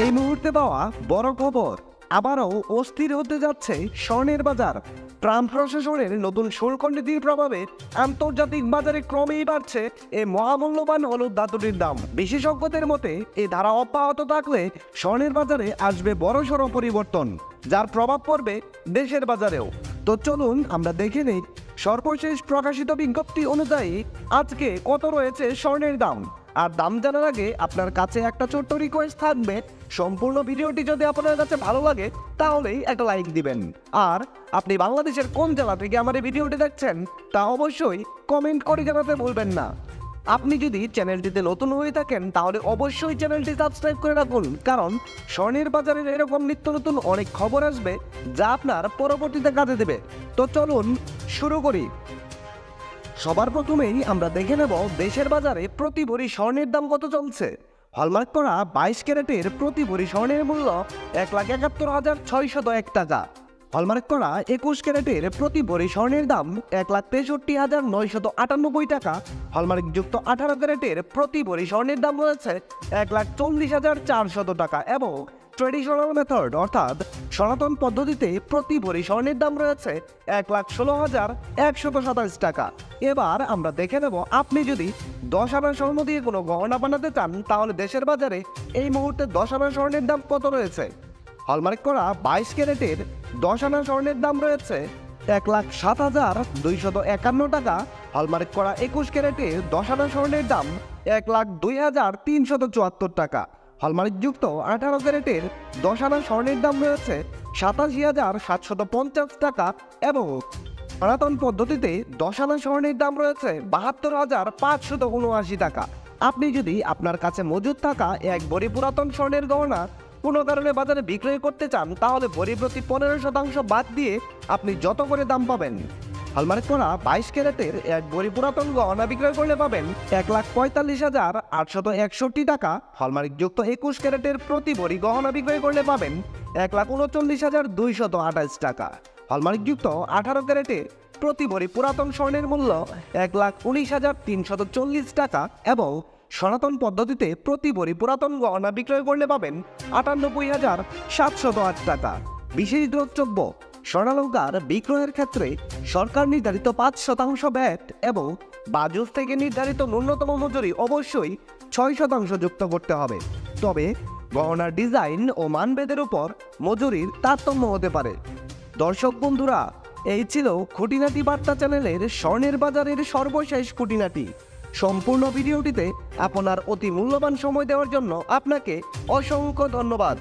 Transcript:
এই মুহূর্তে পাওয়া বড় খবর, আবারও অস্থির হতে যাচ্ছে স্বর্ণের বাজার। ট্রাম্প প্রশাসনের নতুন শুল্ক নীতির প্রভাবে আন্তর্জাতিক বাজারে ক্রমেই বাড়ছে এই মহামূল্যবান হলুদ ধাতুটির দাম। বিশেষজ্ঞদের মতে এই ধারা অব্যাহত থাকলে স্বর্ণের বাজারে আসবে বড়সড় পরিবর্তন, যার প্রভাব পড়বে দেশের বাজারেও। তো চলুন আমরা দেখে নিই সর্বশেষ প্রকাশিত বিজ্ঞপ্তি অনুযায়ী আজকে কত রয়েছে স্বর্ণের দাম। আর দাম জানার আগে আপনার কাছে একটা ছোট্ট রিকোয়েস্ট থাকবে, সম্পূর্ণ ভিডিওটি যদি আপনার কাছে ভালো লাগে তাহলেই একটা লাইক দিবেন। আর আপনি বাংলাদেশের কোন জেলা থেকে আমার এই ভিডিওটি দেখছেন তা অবশ্যই কমেন্ট করে জানাতে ভুলবেন না। আপনি যদি চ্যানেলটিতে নতুন হয়ে থাকেন তাহলে অবশ্যই চ্যানেলটি সাবস্ক্রাইব করে রাখুন, কারণ স্বর্ণের বাজারের এরকম নিত্য নতুন অনেক খবর আসবে যা আপনার পরবর্তীতে কাজে দেবে। তো চলুন শুরু করি। সবার প্রথমেই আমরা দেখে নেব দেশের বাজারে প্রতি ভরি স্বর্ণের দাম কত চলছে। হলমার্ক করা 22 ক্যারেটের প্রতি ভরি স্বর্ণের মূল্য 1,71,601 টাকা। হলমার্ক করা 21 ক্যারেটের প্রতি ভরি স্বর্ণের দাম 1,63,998 টাকা। হলমার্ক যুক্ত 18 ক্যারেটের প্রতি ভরি স্বর্ণের দাম রয়েছে 1,40,400 টাকা এবং ট্রেডিশনাল মেথড অর্থাৎ সনাতন পদ্ধতিতে প্রতি ভরি স্বর্ণের দাম রয়েছে 1,16,127 টাকা। এবার আমরা দেখে নেব আপনি যদি 10 আনা স্বর্ণ দিয়ে কোনো গহনা বানাতে চান তাহলে দেশের বাজারে এই মুহূর্তে 10 আনা স্বর্ণের দাম কত রয়েছে। হলমার্ক করা 22 ক্যারেটের 10 আনা স্বর্ণের দাম রয়েছে 1,07,251 টাকা। হলমার্ক করা 21 ক্যারেটের 10 আনা স্বর্ণের দাম 1,02,374 টাকা। হলমার্ক যুক্ত 18 ক্যারেটের 10 আনা স্বর্ণের দাম রয়েছে 87,750 টাকা এবং সনাতন পদ্ধতিতে 10 আনা স্বর্ণের দাম রয়েছে 72,579 টাকা। আপনি যদি আপনার কাছে মজুদ থাকা এক ভরি পুরাতন স্বর্ণের গহনা কোনো কারণে বাজারে বিক্রয় করতে চান তাহলে ভরি প্রতি 15% বাদ দিয়ে আপনি যত করে দাম পাবেন। হলমার্ক করা 22 ক্যারেটের এক ভরি পুরাতন গহনা বিক্রয় করলে পাবেন 1,45,861 টাকা। হলমার্ক যুক্ত 21 ক্যারেটের প্রতি ভরি গহনা বিক্রয় করলে পাবেন 1,39,228 টাকা। হলমার্ক যুক্ত 18 ক্যারেটে প্রতি ভরি পুরাতন স্বর্ণের মূল্য 1,19,340 টাকা এবং সনাতন পদ্ধতিতে প্রতি ভরি পুরাতন গহনা বিক্রয় করলে পাবেন 98,708 টাকা। বিশেষ দ্রষ্টব্য, স্বর্ণালংকার বিক্রয়ের ক্ষেত্রে সরকার নির্ধারিত 5% ভ্যাট এবং বাজুস থেকে নির্ধারিত ন্যূনতম মজুরি অবশ্যই 6% যুক্ত করতে হবে। তবে গহনার ডিজাইন ও মানভেদের উপর মজুরির তারতম্য হতে পারে। দর্শক বন্ধুরা, এই ছিল খুঁটিনাটি বার্তা চ্যানেলের স্বর্ণের বাজারের সর্বশেষ খুঁটিনাটি। সম্পূর্ণ ভিডিওটিতে আপনার অতি মূল্যবান সময় দেওয়ার জন্য আপনাকে অসংখ্য ধন্যবাদ।